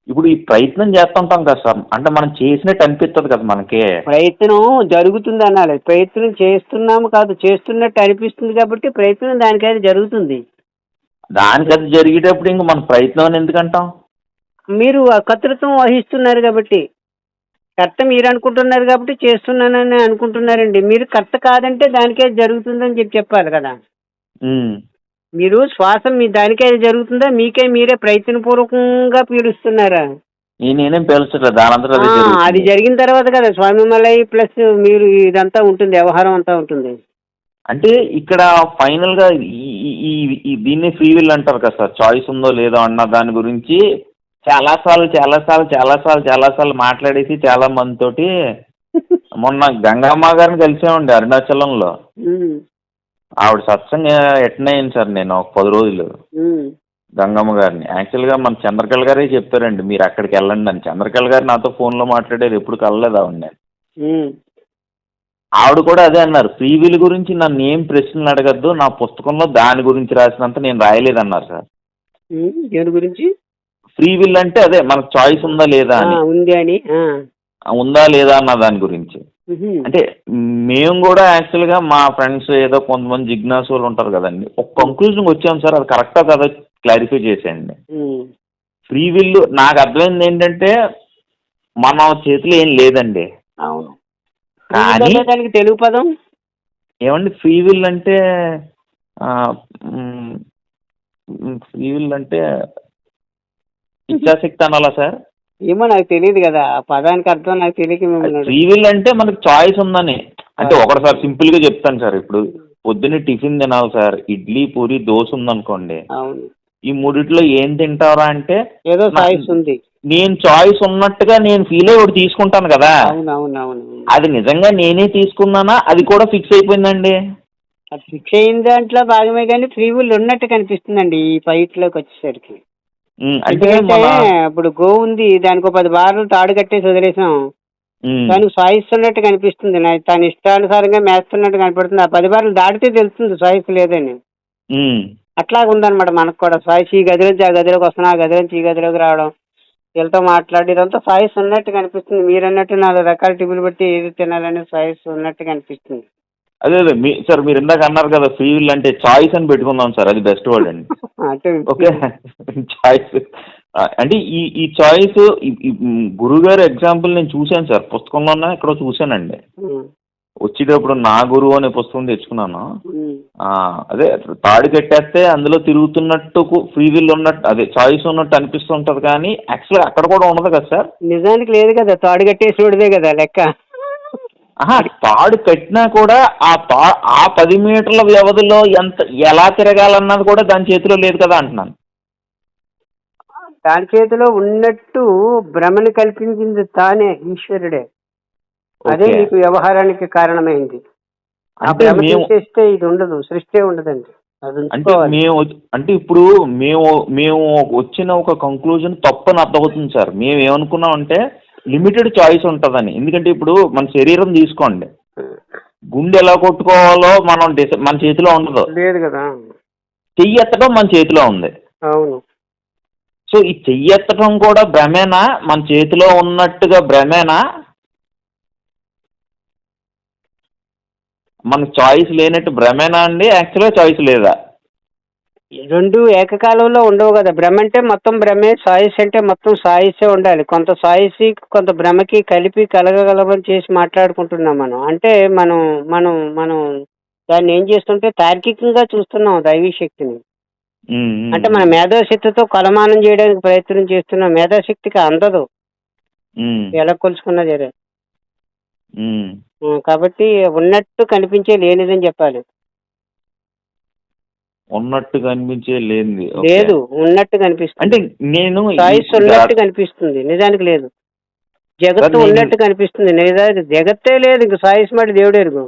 ఇప్పుడు ఈ ప్రయత్నం చేస్తుంటాం కదా సార్, అంటే మనం చేసినట్టు అనిపిస్తుంది కదా మనకి. ప్రయత్నం జరుగుతుంది అనాలి, ప్రయత్నం చేస్తున్నాము కాదు, చేస్తున్నట్టు అనిపిస్తుంది కాబట్టి ప్రయత్నం దానికైతే జరుగుతుంది. దానికి అది జరిగేటప్పుడు ఇంక మన ప్రయత్నం అని ఎందుకంటాం? మీరు కర్తృత్వం వహిస్తున్నారు కాబట్టి, కర్త మీరు అనుకుంటున్నారు కాబట్టి చేస్తున్నానని అనుకుంటున్నారండి. మీరు కర్త కాదంటే దానికే జరుగుతుందని చెప్పాలి కదా. ఉమ్. మీరు శ్వాస మీ దానికే జరుగుతుందా, మీకే మీరే ప్రయత్నపూర్వకంగా పీడిస్తున్నారా? నేనేం పేల్చట్లేదు, దానంతరం అదే అది జరుగుతుంది. జరిగిన తర్వాత కదా స్వామి మలై ప్లస్ మీరు ఇదంతా ఉంటుంది, వ్యవహారం అంతా ఉంటుంది. అంటే ఇక్కడ ఫైనల్ గా దీన్ని ఫ్రీ విల్ అంటారు కదా సార్, చాయిస్ ఉందో లేదో అన్న దాని గురించి చాలాసార్లు మాట్లాడేసి చాలా మందితోటి. మొన్న గంగమ్మ గారిని కలిసామండి అరుణాచలంలో. ఉమ్, ఆవిడ సత్సంగం అటెండ్ అయ్యాను సార్ నేను ఒక 10 రోజులు. ఉమ్, గంగమ్మ గారిని యాక్చువల్గా మన చంద్రకళ గారే చెప్పారండి మీరు అక్కడికి వెళ్ళండి అని. చంద్రకళ గారు నాతో ఫోన్లో మాట్లాడారు, ఎప్పుడు కలలేదు ఆవిడ నేను. ఉమ్. ఆవిడ కూడా అదే అన్నారు, ఫ్రీ విల్ గురించి నన్ను ఏం ప్రశ్నలు అడగద్దు, నా పుస్తకంలో దాని గురించి రాసినంత నేను రాయలేదన్నారు సార్. దేని గురించి? ఫ్రీ విల్ అంటే అదే మనకు చాయిస్ ఉందా లేదా అని. ఉంది అని. ఉందా లేదా అన్న దాని గురించి. అంటే మేము కూడా యాక్చువల్గా మా ఫ్రెండ్స్ ఏదో కొంతమంది జిజ్ఞాసులు ఉంటారు కదండి, ఒక కంక్లూజన్కి వచ్చాం సార్, అది కరెక్టా కదా క్లారిఫై చేసేయండి. ఫ్రీ విల్ నాకు అర్థమైంది ఏంటంటే మన చేతిలో ఏం లేదండి. అవును. కానీ దానికి తెలుగు పదం ఏమండి ఫ్రీ విల్ అంటే? ఫ్రీ విల్ అంటే ఇచ్ఛాశక్తి అనాలా సార్? ఏమో నాకు తెలియదు కదా, ఆ పదానికి అర్థం నాకు తెలియక మిమ్మల్ని ఫ్రీ విల్ అంటే మనకు చాయిస్ ఉందని. అంటే ఒకటిసారి సింపుల్ గా చెప్తాను సార్. ఇప్పుడు పొద్దున్నే టిఫిన్ తినాలి సార్, ఇడ్లీ పూరి దోశ ఉందనుకోండి. అవును. ఈ మూడిట్లో ఏం తింటారా అంటే ఏదో చాయిస్ ఉంది. నేను చాయిస్ ఉన్నట్టుగా నేను ఫీల్ అయ్యి ఒకటి తీసుకుంటాను కదా. అవునవునవును. అది నిజంగా నేనే తీసుకున్నానా అది కూడా ఫిక్స్ అయిపోయిందండి. అది ఫిక్స్ అయిన దాంట్లో భాగమే, కానీ ఫ్రీ విల్ ఉన్నట్టు కనిపిస్తుందండి ఈ ఫైట్లోకి వచ్చేసరికి. అంటే ఇప్పుడు గో ఉంది, దానికి 10 బార్లు తాడు కట్టేసి వదిలేసాం, దానికి చాయిస్ ఉన్నట్టు కనిపిస్తుంది, తన ఇష్టానుసారంగా మేస్తున్నట్టు కనపడుతుంది. ఆ 10 బార్లు దాటితే తెలుస్తుంది చాయిస్ లేదని. అట్లాగా ఉందన్నమాట మనకు కూడా. చాయిస్ ఈ గదిలోంచి ఆ గదిలోకి వస్తున్నా, ఆ గదిలోంచి ఈ గదిలోకి రావడం, వీళ్ళతో మాట్లాడి ఇదంతా చాయిస్ ఉన్నట్టు కనిపిస్తుంది. మీరు అన్నట్టు 4 రకాల టిఫిన్లు బట్టి ఏది తినాలనే చాయిస్ ఉన్నట్టు కనిపిస్తుంది. అదే సార్, మీరు ఇందాక అన్నారు కదా ఫ్రీ విల్ అంటే చాయిస్ అని పెట్టుకుందాం సార్, అది బెస్ట్ వర్డ్ అండి. ఓకే, చాయిస్ అంటే ఈ చాయిస్ గురువు గారు ఎగ్జాంపుల్ నేను చూశాను సార్, పుస్తకంలోనే ఎక్కడో చూశానండి. వచ్చేటప్పుడు నా గురువు అనే పుస్తకం తెచ్చుకున్నాను. అదే తాడు కట్టేస్తే అందులో తిరుగుతున్నట్టు ఫ్రీ విల్ ఉన్నట్టు, అదే చాయిస్ ఉన్నట్టు అనిపిస్తుంటది, కానీ యాక్చువల్గా అక్కడ కూడా ఉండదు కదా సార్. నిజానికి లేదు కదా, తాడు కట్టేసి కదా లెక్క. తాడు కట్టినా కూడా ఆ 10 మీటర్ల వ్యవధిలో ఎలా తిరగాలన్నది కూడా దాని చేతిలో లేదు కదా అంటున్నాను. దాని చేతిలో ఉన్నట్టు భ్రమని కల్పించింది తానే, ఈశ్వరుడే. అదే మీకు వ్యవహారానికి కారణమైంది. ఆ భ్రమ తీసేస్తే ఇది ఉండదు, సృష్టి ఉండదండి. అంటే ఇప్పుడు మేము వచ్చిన ఒక కంక్లూజన్ తప్పని అర్థమవుతుంది సార్. మేము ఏమనుకున్నాం అంటే లిమిటెడ్ చాయిస్ ఉంటుందని. ఎందుకంటే ఇప్పుడు మన శరీరం తీసుకోండి, గుండె ఎలా కొట్టుకోవాలో మన చేతిలో ఉండదు, లేదు కదా. చెయ్యి ఎత్తడం మన చేతిలో ఉంది. అవును. సో ఈ చెయ్యి ఎత్తడం కూడా భ్రమేనా, మన చేతిలో ఉన్నట్టుగా భ్రమేనా? మనకు చాయిస్ లేనట్టు భ్రమేనా అండి, యాక్చువల్గా చాయిస్ లేదా? రెండు ఏకకాలంలో ఉండవు కదా. భ్రమ అంటే మొత్తం భ్రమే, సాయిస్ అంటే మొత్తం సాయిసే ఉండాలి. కొంత సాయిసి కొంత భ్రమకి కలిపి కలగలమని చేసి మాట్లాడుకుంటున్నాం మనం. అంటే మనం మనం మనం దాన్ని ఏం చేస్తుంటే తార్కికంగా చూస్తున్నాం దైవీ శక్తిని. అంటే మన మేధాశక్తితో కొలమానం చేయడానికి ప్రయత్నం చేస్తున్నాం. మేధాశక్తికి అందదు ఎలా కొలుసుకున్నా సరే. ఉమ్. కాబట్టి ఉన్నట్టు కనిపించే లేనిదని చెప్పాలి. ఉన్నట్టు కనిపించే లేనిది. ఓకే. లేదు, ఉన్నట్టు కనిపిస్తుంది. అంటే నేను చాయిస్ ఉన్నట్టు కనిపిస్తుంది, నిజానికి లేదు. జగత్తు ఉన్నట్టు కనిపిస్తుంది, నిజానికి జగత్తే లేదు. ఇంక చాయిస్ మాట దేవుడు ఎరుగు.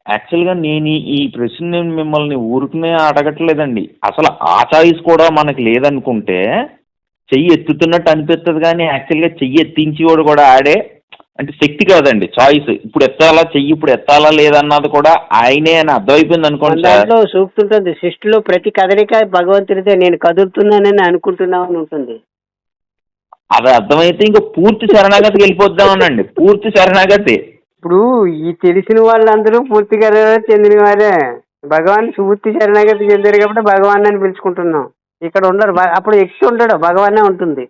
యాక్చువల్గా నేను ఈ ప్రశ్న మిమ్మల్ని ఊరుకునే అడగట్లేదండి. అసలు ఆ చాయిస్ కూడా మనకి లేదనుకుంటే చెయ్యి ఎత్తుతున్నట్టు అనిపిస్తుంది, కానీ యాక్చువల్గా చెయ్యి ఎత్తించేవాడు కూడా ఆడే. అంటే శక్తి కాదండి, చాయిస్. ఇప్పుడు ఎత్తాలా చెయ్యి, ఇప్పుడు ఎత్తాలా లేదన్నది కూడా ఆయనే అని అర్థమైపోయింది అనుకోండి సార్. దాంట్లో సూక్తి ఉంటుంది, సృష్టిలో ప్రతి కదలిక భగవంతుడితే, నేను కదులుతున్నానని అనుకుంటున్నామని ఉంటుంది. అది అర్థమైతే ఇంకా పూర్తి శరణాగతికి వెళ్ళిపోద్దామనండి. పూర్తి శరణాగతి. ఇప్పుడు ఈ తెలిసిన వాళ్ళందరూ పూర్తిగా చెందిన వారే. భగవాన్ పూర్తి శరణాగతి చెందారు కాబట్టి భగవాన్ అని పిలుచుకుంటున్నాం. ఇక్కడ ఉండరు, అప్పుడు వ్యక్తి ఉండడు, భగవానే ఉంటుంది.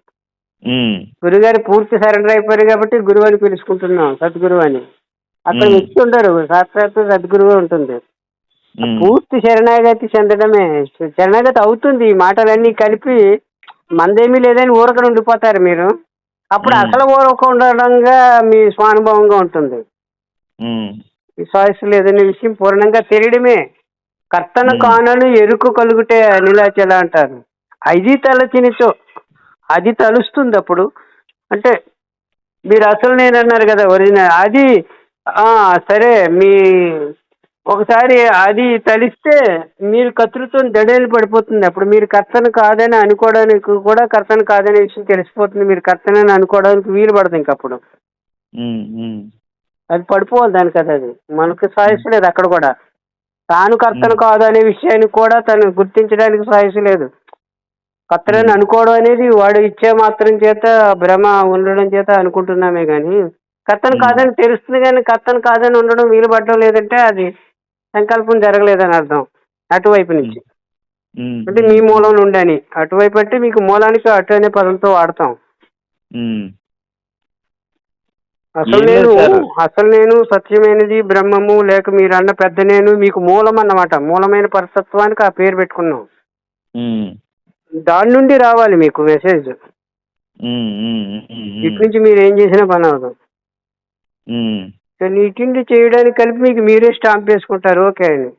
గురుగారు పూర్తి సరెండర్ అయిపోయారు కాబట్టి గురువు అని పిలుచుకుంటున్నాం, సద్గురువు అని. అక్కడ వ్యక్తి ఉండరు, సాక్షాత్తు సద్గురువు ఉంటుంది. పూర్తి శరణాగతి చెందడమే శరణాగతి అవుతుంది. ఈ మాటలన్నీ కలిపి మందేమీ లేదని ఊరక ఉండిపోతారు మీరు. అప్పుడు అసలు ఊరక ఉండడంగా మీ స్వానుభవంగా ఉంటుంది. ఈ చాయిస్ లేదనే విషయం పూర్ణంగా తెలియడమే. కర్తను కానను ఎరుకు కలుగుటే అనిలాచల అంటారు. అది తలచినిచో, అది తలుస్తుంది అప్పుడు. అంటే మీరు అసలు నేను అన్నారు కదా, ఒరిజినల్ అది. సరే, మీ ఒకసారి అది తలిస్తే మీరు కత్తులతో దడేలు పడిపోతుంది. అప్పుడు మీరు కర్తను కాదని అనుకోవడానికి కూడా కర్తను కాదనే విషయం తెలిసిపోతుంది. మీరు కర్తనని అనుకోవడానికి వీలు పడుతుంది. ఇంకప్పుడు అది పడిపోవాలి దానికి. కదా, అది మనకు చాయిస్ లేదు. అక్కడ కూడా తాను కర్తను కాదు అనే విషయాన్ని కూడా తను గుర్తించడానికి చాయిస్ లేదు. కర్తనని అనుకోవడం అనేది వాడు ఇచ్చే మాత్రం చేత, భ్రమ ఉండడం చేత అనుకుంటున్నామే కానీ కర్తను కాదని తెలుస్తుంది. కానీ కర్తను కాదని ఉండడం వీలు పడడం లేదంటే అది సంకల్పం జరగలేదని అర్థం. అటువైపు నుంచి అంటే మీ మూలం నుండి అని. అటువైపు అంటే మీకు మూలానికి అటు అనే పదంతో వాడతాం. అసలు నేను సత్యమైనది బ్రహ్మము, లేక మీరు అన్న పెద్ద నేను మీకు మూలం అన్నమాట. మూలమైన పరతత్వానికి ఆ పేరు పెట్టుకున్నాం. దాని నుండి రావాలి మీకు మెసేజ్. ఇటు నుంచి మీరు ఏం చేసినా పని అవదు. నీటిండి చేయడానికి కలిపి మీకు మీరే స్టాంప్ వేసుకుంటారు. ఓకే అండి,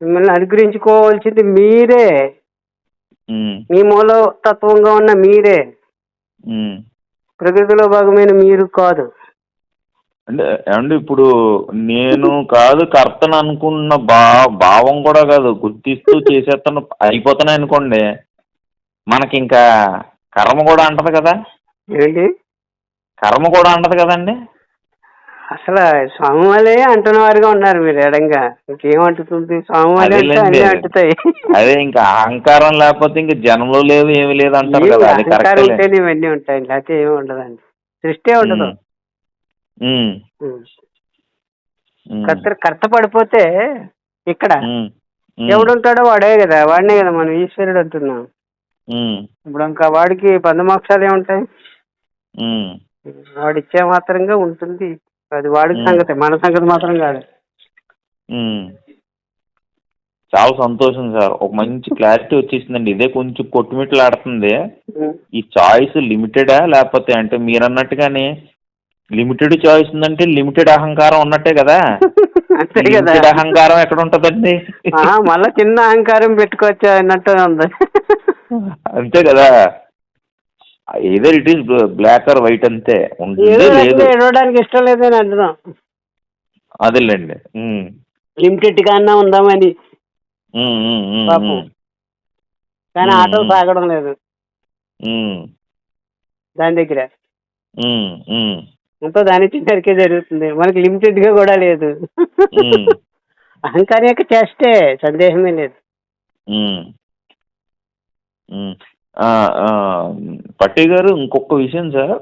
మిమ్మల్ని అనుగ్రహించుకోవాల్సింది మీరే. మీ మూల తత్వంగా ఉన్న మీరే, ప్రకృతిలో భాగమైన మీరు కాదు. అంటే ఇప్పుడు నేను కాదు కర్తను అనుకున్న భావం కూడా కాదు, గుర్తిస్తూ చేసేస్తాను అయిపోతున్నాయి అనుకోండి, మనకి ఇంకా కర్మ కూడా అంటది కదా. ఏంటి కర్మ కూడా అంటది కదండి. అసలు స్వామి వాళ్ళే అంటున్న వారిగా ఉన్నారు మీరు ఎడంగా. ఇంకేమంటుంది? స్వామి వాళ్ళే అన్ని అంటుతాయి. అదే ఇంకా అహంకారం లేకపోతే ఇంకా జన్మలో లేదు, ఏమి లేదు అంటారు కదా. అహంకారం ఉంటేనే ఇవన్నీ ఉంటాయి, లేకపోతే ఏమి ఉండదండి. సృష్టి ఉండదు. కర్త పడిపోతే ఇక్కడ ఎవడుంటాడో వాడే కదా, వాడినే కదా మనం ఈశ్వరుడు అంటున్నాం. ఇప్పుడు ఇంకా వాడికి బంధమోక్షాలు ఏముంటాయి? వాడిచ్చే మాత్రంగా ఉంటుంది. అది వాడికి సంగతి, మన సంగతి మాత్రం కాదు. చాలా సంతోషం సార్, ఒక మంచి క్లారిటీ వచ్చేసిందండి. ఇదే కొంచెం కొట్టుమిట్లు ఆడుతుంది. ఈ చాయిస్ లిమిటెడా, లేకపోతే అంటే మీరు అన్నట్టుగానే లిమిటెడ్ చాయిస్ ఉందంటే లిమిటెడ్ అహంకారం ఉన్నట్టే కదా. అంతే కదా, అహంకారం ఎక్కడ ఉంటదండి? మళ్ళా చిన్న అహంకారం పెట్టుకోవచ్చు అన్నట్టు ఉంది. అంతే కదా, ఏదో it is black or white అంతే. ఏడవడానికి ఇష్టం లేదని అంటున్నాం. అదేలేండి, లిమిటెడ్ గా ఉందామని కానీ ఆటో సాగడం లేదు దాని దగ్గర. అంతా దానికి సరికే జరుగుతుంది, మనకి లిమిటెడ్ గా కూడా లేదు. అహంకారం యొక్క చేస్తే సందేహమే లేదు. పట్టి గారు, ఇంకొక విషయం సార్,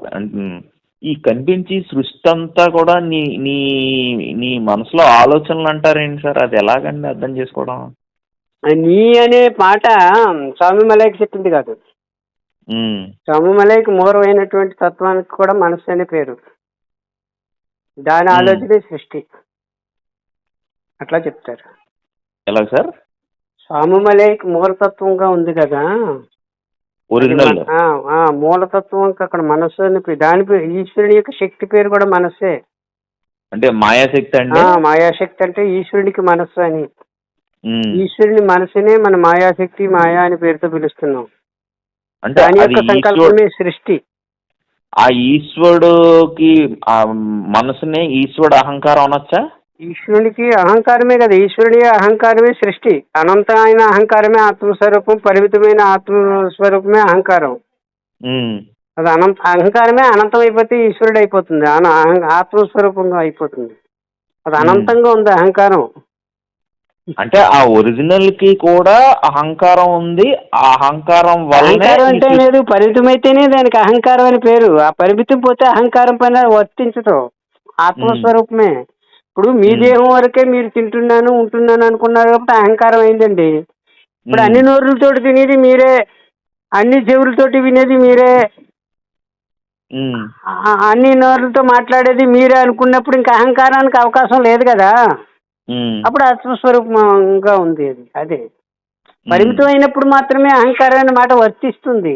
ఈ కనిపించి సృష్టి అంతా కూడా నీ నీ నీ మనసులో ఆలోచనలు అంటారేంటి సార్? అది ఎలాగండి అర్థం చేసుకోవడం? నీ అనే మాట స్వామి మలైకి చెప్పింది కాదు. స్వామి మలైకి మూలమైనటువంటి తత్వానికి కూడా మనసు అనే పేరు. దాని ఆలోచనే సృష్టి, అట్లా చెప్తారు. ఎలా సార్? స్వామి మలైకి మూలతత్వంగా ఉంది కదా, ఒరిజినల్ మూలతత్వం అక్కడ మనస్సు అని దాని ఈశ్వరుని యొక్క శక్తి పేరు కూడా మనస్సే. అంటే మాయాశక్తి అండి. మాయాశక్తి అంటే ఈశ్వరుడికి మనస్సు అని. ఉమ్. ఈశ్వరుని మనసునే మన మాయాశక్తి, మాయా అని పేరుతో పిలుస్తున్నాం. అంటే దాని అది యొక్క సంకల్పమే సృష్టి. ఆ ఈశ్వరుడికి ఆ మనసునే ఈశ్వరుడు అహంకారం అనొచ్చా? ఈశ్వరునికి అహంకారమే కదా, ఈశ్వరుడి అహంకారమే సృష్టి. అనంతమైన అహంకారమే ఆత్మస్వరూపం, పరిమితమైన ఆత్మస్వరూపమే అహంకారం. ఉమ్. అది అహంకారమే అనంతం అయిపోతే ఈశ్వరుడు అయిపోతుంది, ఆత్మస్వరూపంగా అయిపోతుంది. అది అనంతంగా ఉంది అహంకారం. అంటే ఆ ఒరిజినల్ కి కూడా అహంకారం ఉంది. ఆ అహంకారం అహంకారం అంటే వల్లనే లేదు, పరిమితమైతేనే దానికి అహంకారం అని పేరు. ఆ పరిమితం పోతే అహంకారం పైన వర్తించదు, ఆత్మస్వరూపమే. ఇప్పుడు మీ దేహం వరకే మీరు తింటున్నాను ఉంటున్నాను అనుకున్నారు కాబట్టి అహంకారం అయిందండి. ఇప్పుడు అన్ని నోరులతోటి తినేది మీరే, అన్ని చెవులతోటి వినేది మీరే, అన్ని నోరులతో మాట్లాడేది మీరే అనుకున్నప్పుడు ఇంకా అహంకారానికి అవకాశం లేదు కదా. అప్పుడు ఆత్మస్వరూపంగా ఉంది అది. అదే పరిమితం అయినప్పుడు మాత్రమే అహంకారం అనే మాట వర్తిస్తుంది.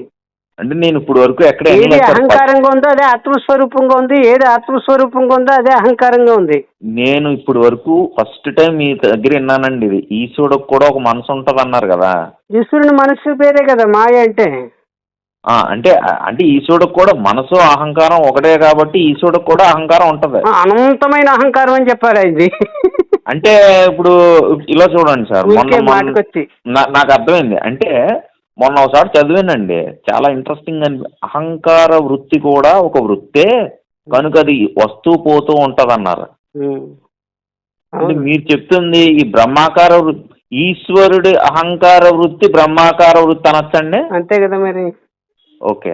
అంటే నేను ఇప్పుడు వరకు ఎక్కడ ఏది అహంకారంగా ఉందో అదే ఆత్మస్వరూపంగా ఉంది, ఏది ఆత్మస్వరూపంగా ఉందో అదే అహంకారంగా ఉంది. నేను ఇప్పుడు వరకు ఫస్ట్ టైం మీ దగ్గర విన్నానండి ఇది. ఈశ్వరుడికి కూడా ఒక మనసు ఉంటది అన్నారు కదా. ఈశ్వరుని మనసు పేరే కదా మాయ అంటే. అంటే అంటే ఈశ్వరుడికి కూడా మనసు అహంకారం ఒకటే కాబట్టి ఈశ్వరుడికి కూడా అహంకారం ఉంటది. అనంతమైన అహంకారం అని చెప్పాలి ఇది. అంటే ఇప్పుడు ఇలా చూడండి సార్, నాకు అర్థమైంది. అంటే మొన్న ఒకసారి చదివానండి, చాలా ఇంట్రెస్టింగ్ అని. అహంకార వృత్తి కూడా ఒక వృత్తే కనుక అది వస్తూ పోతూ ఉంటది అన్నారు. అంటే మీరు చెప్తుంది ఈ బ్రహ్మాకార వృత్తి, ఈశ్వరుడి అహంకార వృత్తి బ్రహ్మాకార వృత్తి అనొచ్చండి. అంతే కదా మరి. ఓకే.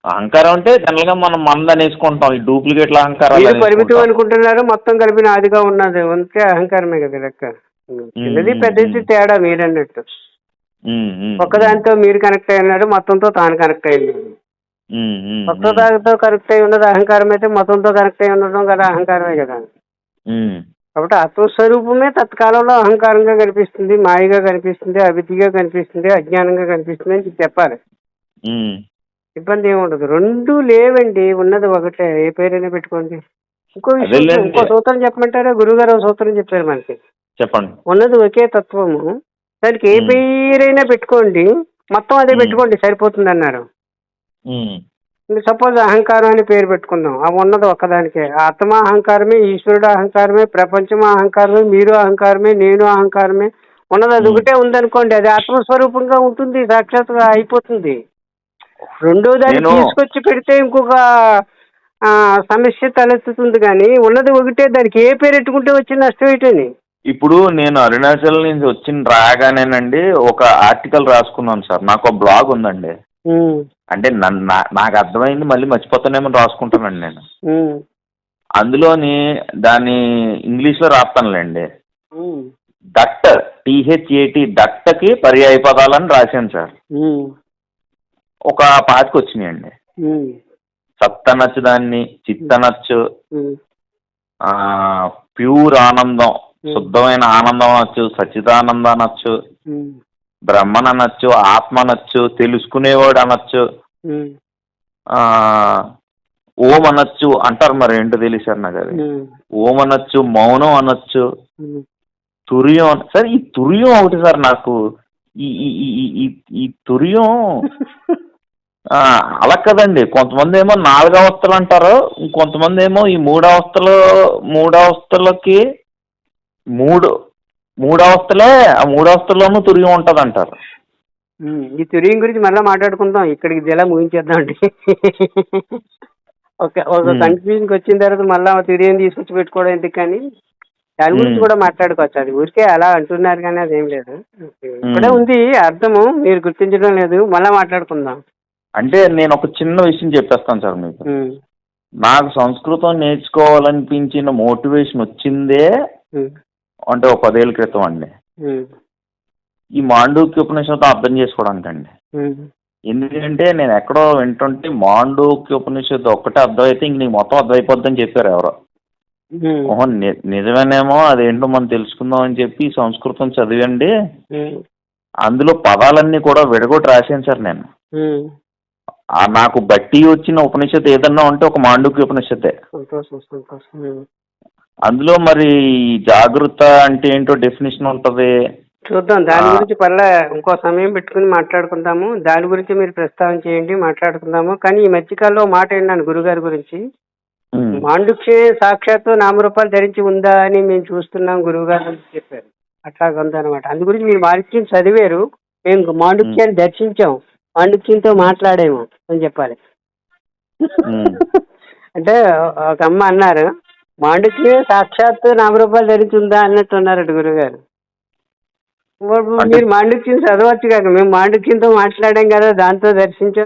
అహంకారం అంటే జనరల్ గా మనం మందనేసుకుంటాం, ఈ డూప్లికేట్ల అహంకారాలు పరిమితం అనుకుంటున్నారు, మొత్తం కలిపి నాదిగా ఉన్నది అంతే అహంకారమే కదా లెక్క. చిన్నది పెద్దది తేడా మీరన్నట్టు. ఒక్కదానితో మీరు కనెక్ట్ అయి ఉన్నారు, మొత్తంతో తాను కనెక్ట్ అయి ఉన్నారు. ఒక్కదానితో కనెక్ట్ అయి ఉన్నది అహంకారం అయితే మొత్తంతో కనెక్ట్ అయి ఉండడం కదా అహంకారమే కదా. కాబట్టి ఆత్మస్వరూపమే తత్కాలంలో అహంకారంగా కనిపిస్తుంది, మాయగా కనిపిస్తుంది, అవిధిగా కనిపిస్తుంది, అజ్ఞానంగా కనిపిస్తుంది అని చెప్పాలి. ఇబ్బంది ఏముండదు. రెండు లేవండి, ఉన్నది ఒకటే. ఏ పేరైనా పెట్టుకోండి. ఇంకో సూత్రం చెప్పమంటారా? గురుగారు సూత్రం చెప్పారు మనకి. చెప్పండి. ఉన్నది ఒకే తత్వము, దానికి ఏ పేరైనా పెట్టుకోండి, మొత్తం అదే పెట్టుకోండి సరిపోతుంది అన్నారు. సపోజ్ అహంకారం అని పేరు పెట్టుకుందాం, అవి ఉన్నది ఒక్కదానికే. ఆత్మ అహంకారమే, ఈశ్వరుడు అహంకారమే, ప్రపంచం అహంకారమే, మీరు అహంకారమే, నేను అహంకారమే. ఉన్నది అది ఒకటే ఉందనుకోండి, అది ఆత్మస్వరూపంగా ఉంటుంది, సాక్షాత్తుగా అయిపోతుంది. రెండో దాన్ని తీసుకొచ్చి పెడితే ఇంకొక సమస్య తలెత్తుతుంది. కానీ ఉన్నది ఒకటే, దానికి ఏ పేరు పెట్టుకుంటే వచ్చిన నష్టం ఏంటని. ఇప్పుడు నేను అరుణాచల్ నుంచి వచ్చిన రాగానేనండి ఒక ఆర్టికల్ రాసుకున్నాను సార్. నాకు ఒక బ్లాగ్ ఉందండి. అంటే నాకు అర్థమైంది, మళ్ళీ మర్చిపోతానేమో రాసుకుంటానండి నేను. అందులోని దాన్ని ఇంగ్లీష్లో రాస్తానులేండి. దట్, THAT, దట్టకి పర్యాయ పదాలని రాశాను సార్. ఒక 25 వచ్చినాయండి. సత్త నచ్చు, దాన్ని చిత్త నచ్చు, ప్యూర్ ఆనందం, శుద్ధమైన ఆనందం అనొచ్చు, సచ్చిదానందం అనొచ్చు, బ్రహ్మన్ అనొచ్చు, ఆత్మ అనొచ్చు, తెలుసుకునేవాడు అనొచ్చు, ఓం అనొచ్చు అంటారు. మరి ఏంటో తెలిసారు నాకు అది. ఓం అనొచ్చు, మౌనం అనొచ్చు, తుర్యం. సార్ ఈ తుర్యం ఒకటి సార్, నాకు ఈ తుర్యం అలా కదండి. కొంతమంది ఏమో 4 అవస్థలు అంటారు, కొంతమంది ఏమో ఈ 3 అవస్థలకి మూడు అవస్థలే, ఆ 3 అవస్థల్లోనూ తుర్యం ఉంటది అంటారు. ఈ తుర్యం గురించి మళ్ళీ మాట్లాడుకుందాం, ఇక్కడికి ఇలా ముగించేద్దామండి. ఒక కన్ఫ్యూజన్కి వచ్చిన తర్వాత మళ్ళీ తుర్యం తీసుకొచ్చి పెట్టుకోవడం ఎందుకు, కానీ దాని గురించి కూడా మాట్లాడుకోవచ్చు. అది ఊరికే అలా అంటున్నారు కానీ అదేం లేదు, ఇక్కడే ఉంది అర్థము, మీరు గుర్తించడం లేదు. మళ్ళీ మాట్లాడుకుందాం. అంటే నేను ఒక చిన్న విషయం చెప్పేస్తాను సార్ మీకు. నాకు సంస్కృతం నేర్చుకోవాలనిపించిన మోటివేషన్ వచ్చిందే అంటే ఒక 10 ఏళ్ళ క్రితం అండి. ఈ మాండూక్య ఉపనిషత్తు అర్థం చేసుకోవడానికి అండి. ఎందుకంటే నేను ఎక్కడో వింటుంటే మాండూక్య ఉపనిషత్తు ఒక్కటే అర్థమైతే ఇంక నీకు మొత్తం అర్థమైపోద్దని చెప్పారు ఎవరో. ఓహో నిజమేనేమో, అదేంటో మనం తెలుసుకుందాం అని చెప్పి సంస్కృతం చదివండి. అందులో పదాలన్నీ కూడా విడగొట్టి రాశాను సార్ నేను. నాకు బట్టి వచ్చిన ఉపనిషత్తు ఏదన్నా ఉంటే ఒక మాండుక్య ఉపనిషత్తే. సంతోషం సంతోషం. అందులో మరి జాగృత అంటే ఏంటో డెఫినేషన్ ఉంటుంది. చూద్దాం దాని గురించి పర్లే, ఇంకో సమయం పెట్టుకుని మాట్లాడుకుందాము. దాని గురించి మీరు ప్రస్తావన చేయండి, మాట్లాడుకుందాము. కానీ ఈ మధ్యకాలంలో మాట విన్నాను గురుగారి గురించి. మాండుక్యే సాక్షాత్తు నామరూపాలు ధరించి ఉందా అని మేము చూస్తున్నాం గురువు గారు అని చెప్పారు. అట్లాగ ఉందన్నమాట. అందు గురించి మీరు మాండుక్యం చదివారు, మేము మాండుక్యాన్ని దర్శించాం, మాండుక్యంతో మాట్లాడాము అని చెప్పాలి. అంటే ఒక అమ్మ అన్నారు, మాండుక్యే సాక్షాత్తు నామరూపాలు ధరించి ఉందా అన్నట్టు ఉన్నారట గురుగారు. మీరు మాండుక్యం చదవచ్చు కాక మేము మాండుక్యంతో మాట్లాడాం కదా, దాంతో దర్శించాం.